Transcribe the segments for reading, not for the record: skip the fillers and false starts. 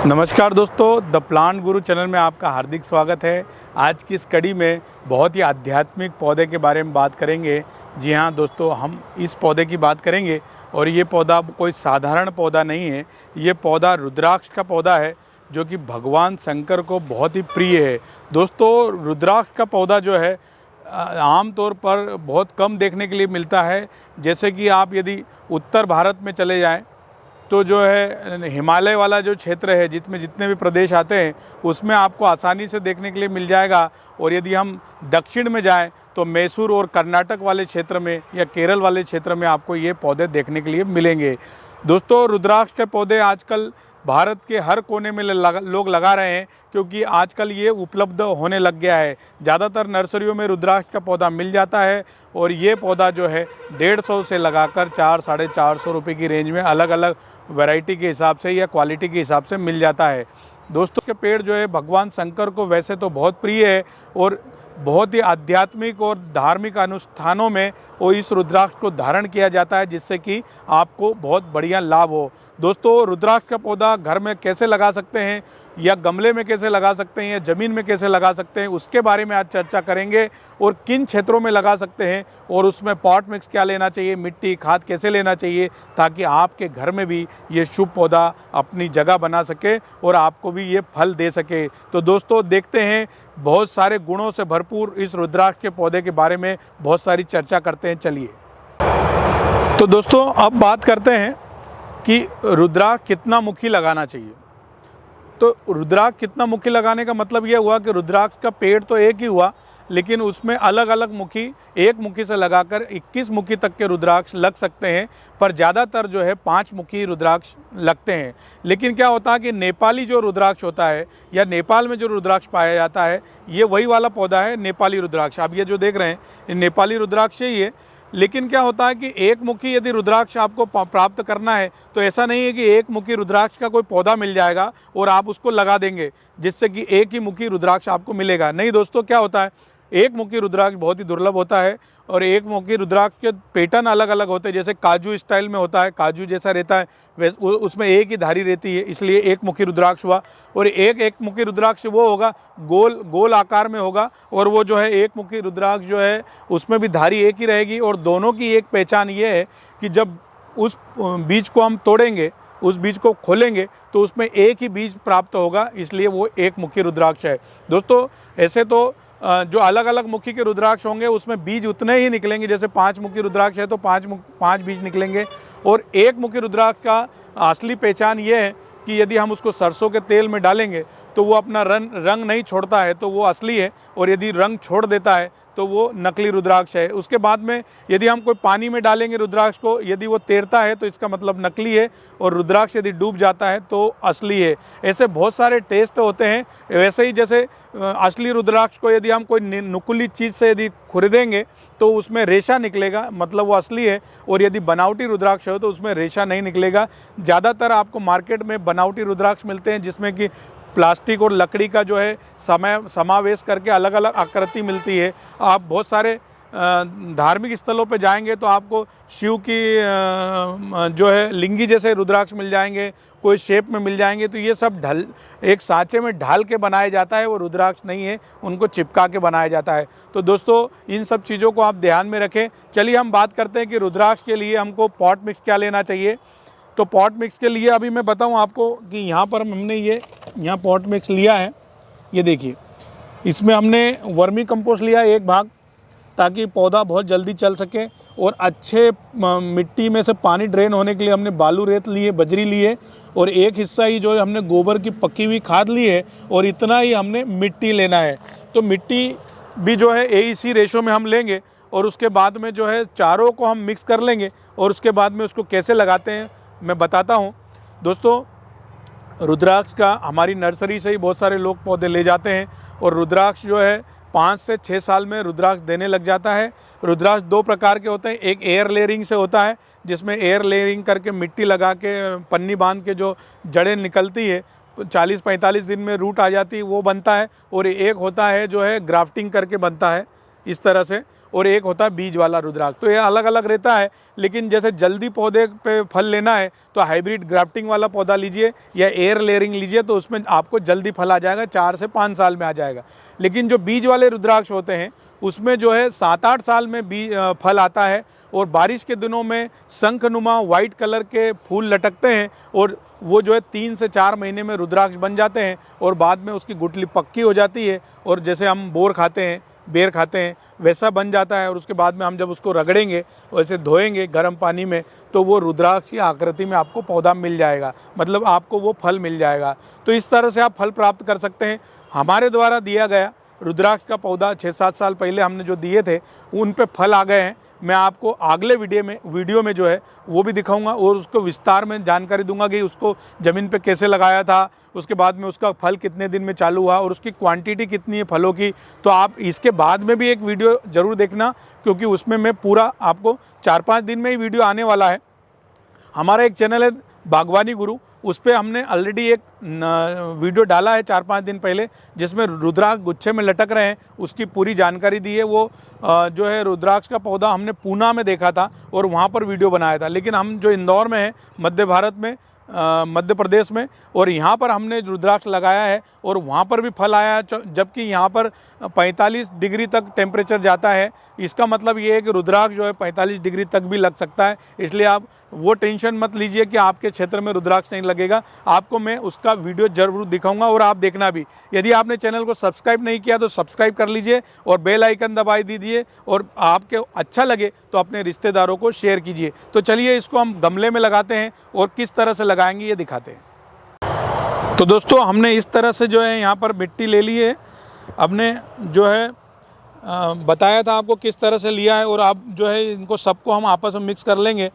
नमस्कार दोस्तों, the plant Guru channel में आपका हार्दिक स्वागत है। आज की इस कड़ी में बहुत ही आध्यात्मिक पौधे के बारे में बात करेंगे। जी हाँ दोस्तों, हम इस पौधे की बात करेंगे और ये पौधा कोई साधारण पौधा नहीं है। ये पौधा रुद्राक्ष का पौधा है जो कि भगवान शंकर को बहुत ही प्रिय है। दोस्तों, रुद्राक्ष का पौधा जो है आम तौर पर बहुत कम देखने के लिए मिलता है। जैसे कि आप यदि उत्तर भारत में चले जाएँ तो जो है हिमालय वाला जो क्षेत्र है, जिसमें जितने भी प्रदेश आते हैं उसमें आपको आसानी से देखने के लिए मिल जाएगा। और यदि हम दक्षिण में जाएं तो मैसूर और कर्नाटक वाले क्षेत्र में या केरल वाले क्षेत्र में आपको ये पौधे देखने के लिए मिलेंगे। दोस्तों, रुद्राक्ष के पौधे आजकल भारत के हर कोने में लोग लगा रहे हैं, क्योंकि आजकल ये उपलब्ध होने लग गया है। ज़्यादातर नर्सरियों में रुद्राक्ष का पौधा मिल जाता है और ये पौधा जो है 150 से लगाकर 400-450 रुपये की रेंज में अलग अलग वैरायटी के हिसाब से या क्वालिटी के हिसाब से मिल जाता है। दोस्तों, के पेड़ जो है भगवान शंकर को वैसे तो बहुत प्रिय है और बहुत ही आध्यात्मिक और धार्मिक अनुष्ठानों में वो इस रुद्राक्ष को धारण किया जाता है, जिससे कि आपको बहुत बढ़िया लाभ हो। दोस्तों, रुद्राक्ष का पौधा घर में कैसे लगा सकते हैं या गमले में कैसे लगा सकते हैं या ज़मीन में कैसे लगा सकते हैं, उसके बारे में आज चर्चा करेंगे। और किन क्षेत्रों में लगा सकते हैं और उसमें पॉट मिक्स क्या लेना चाहिए, मिट्टी खाद कैसे लेना चाहिए, ताकि आपके घर में भी ये शुभ पौधा अपनी जगह बना सके और आपको भी ये फल दे सके। तो दोस्तों, देखते हैं बहुत सारे गुणों से भरपूर इस रुद्राक्ष के पौधे के बारे में बहुत सारी चर्चा करते हैं। चलिए, तो दोस्तों अब बात करते हैं कि रुद्राक्ष कितना मुखी लगाना चाहिए। तो रुद्राक्ष कितना मुखी लगाने का मतलब यह हुआ कि रुद्राक्ष का पेड़ तो एक ही हुआ, लेकिन उसमें अलग अलग मुखी, एक मुखी से लगाकर 21 मुखी तक के रुद्राक्ष लग सकते हैं। पर ज़्यादातर जो है 5 मुखी रुद्राक्ष लगते हैं। लेकिन क्या होता है कि नेपाली जो रुद्राक्ष होता है या नेपाल में जो रुद्राक्ष पाया जाता है, ये वही वाला पौधा है नेपाली रुद्राक्ष। आप ये जो देख रहे हैं ये नेपाली रुद्राक्ष ही है। लेकिन क्या होता है कि एक मुखी यदि रुद्राक्ष आपको प्राप्त करना है तो ऐसा नहीं है कि एक मुखी रुद्राक्ष का कोई पौधा मिल जाएगा और आप उसको लगा देंगे जिससे कि एक ही मुखी रुद्राक्ष आपको मिलेगा। नहीं दोस्तों, क्या होता है, एक मुखी रुद्राक्ष बहुत ही दुर्लभ होता है और एक मुखी रुद्राक्ष के पैटर्न अलग अलग होते हैं। जैसे काजू स्टाइल में होता है, काजू जैसा रहता है, वैसे उसमें एक ही धारी रहती है, इसलिए एक मुखी रुद्राक्ष हुआ। और एक मुखी रुद्राक्ष वो होगा गोल आकार में होगा और वो जो है एक मुखी रुद्राक्ष जो है उसमें भी धारी एक ही रहेगी। और दोनों की एक पहचान ये है कि जब उस बीज को हम तोड़ेंगे, उस बीज को खोलेंगे तो उसमें एक ही बीज प्राप्त होगा, इसलिए वो एक मुखी रुद्राक्ष है। दोस्तों, ऐसे तो जो अलग अलग मुखी के रुद्राक्ष होंगे उसमें बीज उतने ही निकलेंगे। जैसे 5 मुखी रुद्राक्ष है तो 5 बीज निकलेंगे। और एक मुखी रुद्राक्ष का असली पहचान ये है कि यदि हम उसको सरसों के तेल में डालेंगे तो वो अपना रंग नहीं छोड़ता है, तो वो असली है। और यदि रंग छोड़ देता है तो वो नकली रुद्राक्ष है। उसके बाद में यदि हम कोई पानी में डालेंगे रुद्राक्ष को, यदि वो तैरता है तो इसका मतलब नकली है, और रुद्राक्ष यदि डूब जाता है तो असली है। ऐसे बहुत सारे टेस्ट होते हैं। वैसे ही जैसे असली रुद्राक्ष को यदि हम कोई नुकीली चीज़ से यदि खरीदेंगे तो उसमें रेशा निकलेगा, मतलब वो असली है। और यदि बनावटी रुद्राक्ष हो तो उसमें रेशा नहीं निकलेगा। ज़्यादातर आपको मार्केट में बनावटी रुद्राक्ष मिलते हैं जिसमें कि प्लास्टिक और लकड़ी का जो है समावेश करके अलग अलग आकृति मिलती है। आप बहुत सारे धार्मिक स्थलों पे जाएंगे तो आपको शिव की जो है लिंगी जैसे रुद्राक्ष मिल जाएंगे, कोई शेप में मिल जाएंगे। तो ये सब एक सांचे में ढाल के बनाया जाता है, वो रुद्राक्ष नहीं है, उनको चिपका के बनाया जाता है। तो दोस्तों, इन सब चीज़ों को आप ध्यान में रखें। चलिए हम बात करते हैं कि रुद्राक्ष के लिए हमको पॉट मिक्स क्या लेना चाहिए। तो पॉट मिक्स के लिए अभी मैं बताऊं आपको कि यहाँ पर हमने यहाँ पॉट मिक्स लिया है। ये देखिए, इसमें हमने वर्मी कंपोस्ट लिया एक भाग, ताकि पौधा बहुत जल्दी चल सके। और अच्छे मिट्टी में से पानी ड्रेन होने के लिए हमने बालू रेत लिए, बजरी लिए, और एक हिस्सा ही जो है हमने गोबर की पकी हुई खाद ली है, और इतना ही हमने मिट्टी लेना है। तो मिट्टी भी जो है AEC रेशो में हम लेंगे और उसके बाद में जो है चारों को हम मिक्स कर लेंगे। और उसके बाद में उसको कैसे लगाते हैं मैं बताता हूँ। दोस्तों, रुद्राक्ष का हमारी नर्सरी से ही बहुत सारे लोग पौधे ले जाते हैं और रुद्राक्ष जो है 5 से 6 साल में रुद्राक्ष देने लग जाता है। रुद्राक्ष 2 प्रकार के होते हैं। एक एयर लेयरिंग से होता है, जिसमें एयर लेयरिंग करके मिट्टी लगा के पन्नी बांध के जो जड़ें निकलती है 40-45 दिन में रूट आ जाती है, वो बनता है। और एक होता है जो है ग्राफ्टिंग करके बनता है इस तरह से। और एक होता है बीज वाला रुद्राक्ष। तो ये अलग अलग रहता है, लेकिन जैसे जल्दी पौधे पे फल लेना है तो हाइब्रिड ग्राफ्टिंग वाला पौधा लीजिए या एयर लेयरिंग लीजिए, तो उसमें आपको जल्दी फल आ जाएगा, 4 से 5 साल में आ जाएगा। लेकिन जो बीज वाले रुद्राक्ष होते हैं उसमें जो है 7-8 साल में फल आता है, और बारिश के दिनों में शंखनुमा वाइट कलर के फूल लटकते हैं, और वो जो है 3 से 4 महीने में रुद्राक्ष बन जाते हैं, और बाद में उसकी गुठली पक्की हो जाती है, और जैसे हम बोर खाते हैं, बेर खाते हैं, वैसा बन जाता है। और उसके बाद में हम जब उसको रगड़ेंगे, वैसे धोएंगे गर्म पानी में, तो वो रुद्राक्ष की आकृति में आपको पौधा मिल जाएगा, मतलब आपको वो फल मिल जाएगा। तो इस तरह से आप फल प्राप्त कर सकते हैं। हमारे द्वारा दिया गया रुद्राक्ष का पौधा 6-7 साल पहले हमने जो दिए थे, उन पे फल आ गए हैं। मैं आपको अगले वीडियो में जो है वो भी दिखाऊंगा, और उसको विस्तार में जानकारी दूंगा कि उसको ज़मीन पे कैसे लगाया था, उसके बाद में उसका फल कितने दिन में चालू हुआ, और उसकी क्वांटिटी कितनी है फलों की। तो आप इसके बाद में भी एक वीडियो ज़रूर देखना, क्योंकि उसमें मैं पूरा आपको 4-5 दिन में ही वीडियो आने वाला है। हमारा एक चैनल है बागवानी गुरु, उस पर हमने ऑलरेडी एक वीडियो डाला है 4-5 दिन पहले, जिसमें रुद्राक्ष गुच्छे में लटक रहे हैं, उसकी पूरी जानकारी दी है। वो जो है रुद्राक्ष का पौधा हमने पूना में देखा था और वहाँ पर वीडियो बनाया था, लेकिन हम जो इंदौर में हैं, मध्य भारत में, मध्य प्रदेश में, और यहाँ पर हमने रुद्राक्ष लगाया है और वहाँ पर भी फल आया है, जबकि यहाँ पर 45 डिग्री तक टेम्परेचर जाता है। इसका मतलब ये है कि रुद्राक्ष जो है 45 डिग्री तक भी लग सकता है, इसलिए आप वो टेंशन मत लीजिए कि आपके क्षेत्र में रुद्राक्ष नहीं लगेगा। आपको मैं उसका वीडियो जरूर दिखाऊंगा, और आप देखना भी। यदि आपने चैनल को सब्सक्राइब नहीं किया तो सब्सक्राइब कर लीजिए और बेल आइकन दबाई दीजिए, और आपके अच्छा लगे तो अपने रिश्तेदारों को शेयर कीजिए। तो चलिए इसको हम गमले में लगाते हैं और किस तरह से लगाएंगे ये दिखाते हैं। तो दोस्तों, हमने इस तरह से जो है यहाँ पर मिट्टी ले ली है। हमने जो है बताया था आपको किस तरह से लिया है, और आप जो है इनको सबको हम आपस में मिक्स कर लेंगे।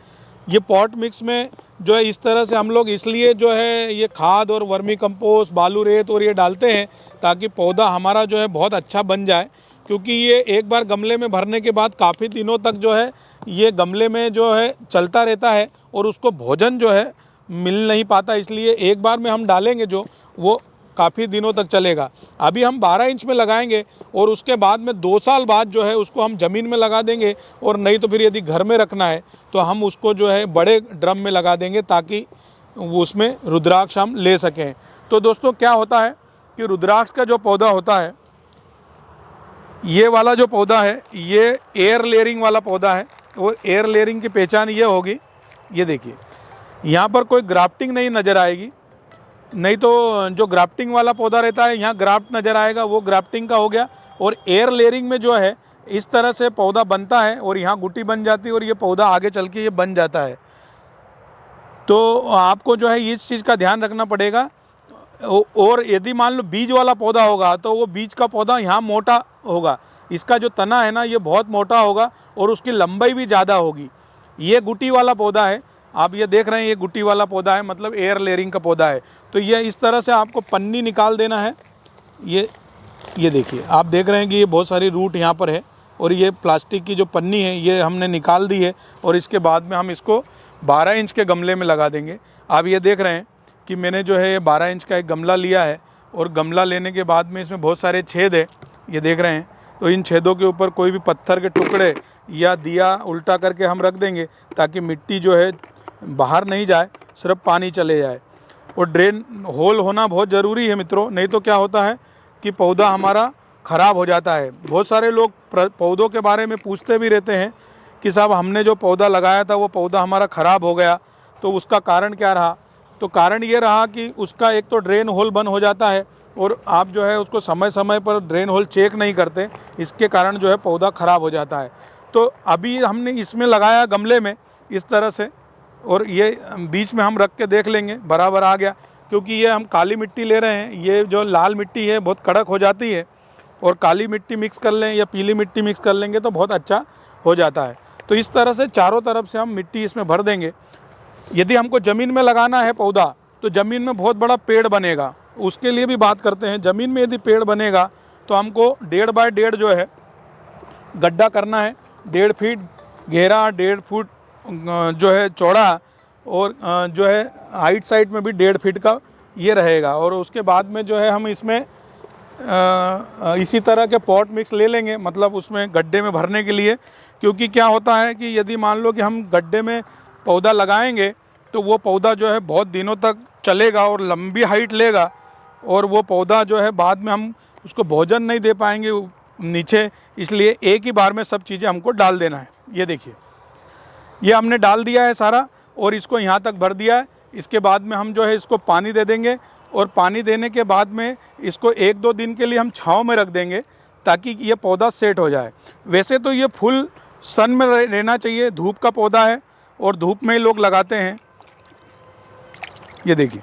ये पॉट मिक्स में जो है इस तरह से हम लोग इसलिए जो है ये खाद और वर्मी कंपोस्ट, बालू रेत और ये डालते हैं, ताकि पौधा हमारा जो है बहुत अच्छा बन जाए। क्योंकि ये एक बार गमले में भरने के बाद काफ़ी दिनों तक जो है ये गमले में जो है चलता रहता है, और उसको भोजन जो है मिल नहीं पाता, इसलिए एक बार में हम डालेंगे जो वो काफ़ी दिनों तक चलेगा। अभी हम 12 इंच में लगाएंगे, और उसके बाद में 2 साल बाद जो है उसको हम ज़मीन में लगा देंगे, और नहीं तो फिर यदि घर में रखना है तो हम उसको जो है बड़े ड्रम में लगा देंगे, ताकि उसमें रुद्राक्ष हम ले सकें। तो दोस्तों, क्या होता है कि रुद्राक्ष का जो पौधा होता है, ये वाला जो पौधा है, ये एयर लेयरिंग वाला पौधा है। और एयर लेयरिंग की पहचान ये होगी, ये देखिए यहाँ पर कोई ग्राफ्टिंग नहीं नज़र आएगी, नहीं तो जो ग्राफ्टिंग वाला पौधा रहता है यहाँ ग्राफ्ट नज़र आएगा, वो ग्राफ्टिंग का हो गया। और एयर लेयरिंग में जो है इस तरह से पौधा बनता है, और यहाँ गुटी बन जाती है, और ये पौधा आगे चल के ये बन जाता है। तो आपको जो है इस चीज़ का ध्यान रखना पड़ेगा। और यदि मान लो बीज वाला पौधा होगा तो वो बीज का पौधा यहाँ मोटा होगा, इसका जो तना है ना ये बहुत मोटा होगा, और उसकी लंबाई भी ज़्यादा होगी। ये गुटी वाला पौधा है, आप ये देख रहे हैं, ये गुटी वाला पौधा है, मतलब एयर लेयरिंग का पौधा है। तो ये इस तरह से आपको पन्नी निकाल देना है। ये देखिए, आप देख रहे हैं कि ये बहुत सारी रूट यहाँ पर है, और ये प्लास्टिक की जो पन्नी है ये हमने निकाल दी है, और इसके बाद में हम इसको 12 इंच के गमले में लगा देंगे। आप ये देख रहे हैं कि मैंने जो है 12 इंच का एक गमला लिया है, और गमला लेने के बाद में इसमें बहुत सारे छेद है, ये देख रहे हैं। तो इन छेदों के ऊपर कोई भी पत्थर के टुकड़े या दिया उल्टा करके हम रख देंगे, ताकि मिट्टी जो है बाहर नहीं जाए, सिर्फ पानी चले जाए। और ड्रेन होल होना बहुत ज़रूरी है मित्रों, नहीं तो क्या होता है कि पौधा हमारा ख़राब हो जाता है। बहुत सारे लोग पौधों के बारे में पूछते भी रहते हैं कि साहब हमने जो पौधा लगाया था वो पौधा हमारा ख़राब हो गया, तो उसका कारण क्या रहा। तो कारण ये रहा कि उसका एक तो ड्रेन होल बंद हो जाता है, और आप जो है उसको समय समय पर ड्रेन होल चेक नहीं करते, इसके कारण जो है पौधा ख़राब हो जाता है। तो अभी हमने इसमें लगाया गमले में इस तरह से, और ये बीच में हम रख के देख लेंगे बराबर आ गया। क्योंकि ये हम काली मिट्टी ले रहे हैं, ये जो लाल मिट्टी है बहुत कड़क हो जाती है, और काली मिट्टी मिक्स कर लें या पीली मिट्टी मिक्स कर लेंगे तो बहुत अच्छा हो जाता है। तो इस तरह से चारों तरफ से हम मिट्टी इसमें भर देंगे। यदि हमको ज़मीन में लगाना है पौधा, तो ज़मीन में बहुत बड़ा पेड़ बनेगा, उसके लिए भी बात करते हैं। ज़मीन में यदि पेड़ बनेगा तो हमको 1.5 बाय 1.5 जो है गड्ढा करना है, 1.5 फीट गहरा, 1.5 फुट जो है चौड़ा, और जो है हाइट साइड में भी 1.5 फीट का ये रहेगा। और उसके बाद में जो है हम इसमें इसी तरह के पॉट मिक्स ले लेंगे, मतलब उसमें गड्ढे में भरने के लिए। क्योंकि क्या होता है कि यदि मान लो कि हम गड्ढे में पौधा लगाएंगे तो वो पौधा जो है बहुत दिनों तक चलेगा और लंबी हाइट लेगा, और वो पौधा जो है बाद में हम उसको भोजन नहीं दे पाएंगे नीचे। इसलिए एक ही बार में सब चीज़ें हमको डाल देना है। ये देखिए, ये हमने डाल दिया है सारा और इसको यहाँ तक भर दिया है। इसके बाद में हम जो है इसको पानी दे देंगे, और पानी देने के बाद में इसको 1-2 दिन के लिए हम छांव में रख देंगे ताकि ये पौधा सेट हो जाए। वैसे तो ये फुल सन में रहना चाहिए, धूप का पौधा है और धूप में ही लोग लगाते हैं। ये देखिए,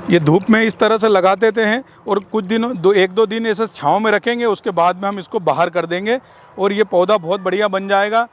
ये धूप में इस तरह से लगा देते हैं और कुछ दिनों 1-2 दिन ऐसे छांव में रखेंगे, उसके बाद में हम इसको बाहर कर देंगे और ये पौधा बहुत बढ़िया बन जाएगा।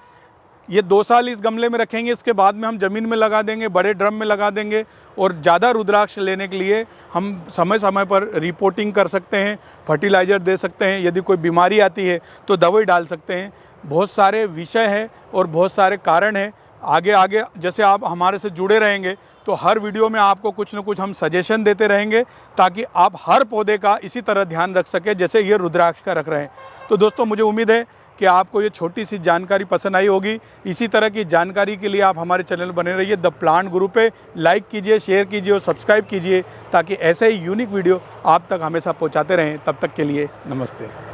ये 2 साल इस गमले में रखेंगे, इसके बाद में हम ज़मीन में लगा देंगे, बड़े ड्रम में लगा देंगे। और ज़्यादा रुद्राक्ष लेने के लिए हम समय समय पर रिपोर्टिंग कर सकते हैं, फर्टिलाइज़र दे सकते हैं, यदि कोई बीमारी आती है तो दवाई डाल सकते हैं। बहुत सारे विषय हैं और बहुत सारे कारण हैं। आगे आगे जैसे आप हमारे से जुड़े रहेंगे तो हर वीडियो में आपको कुछ न कुछ हम सजेशन देते रहेंगे, ताकि आप हर पौधे का इसी तरह ध्यान रख सकें जैसे ये रुद्राक्ष का रख रहे हैं। तो दोस्तों, मुझे उम्मीद है कि आपको ये छोटी सी जानकारी पसंद आई होगी। इसी तरह की जानकारी के लिए आप हमारे चैनल बने रहिए। द प्लांट गुरु पे लाइक कीजिए, शेयर कीजिए और सब्सक्राइब कीजिए, ताकि ऐसे ही यूनिक वीडियो आप तक हमेशा पहुंचाते रहें। तब तक के लिए नमस्ते।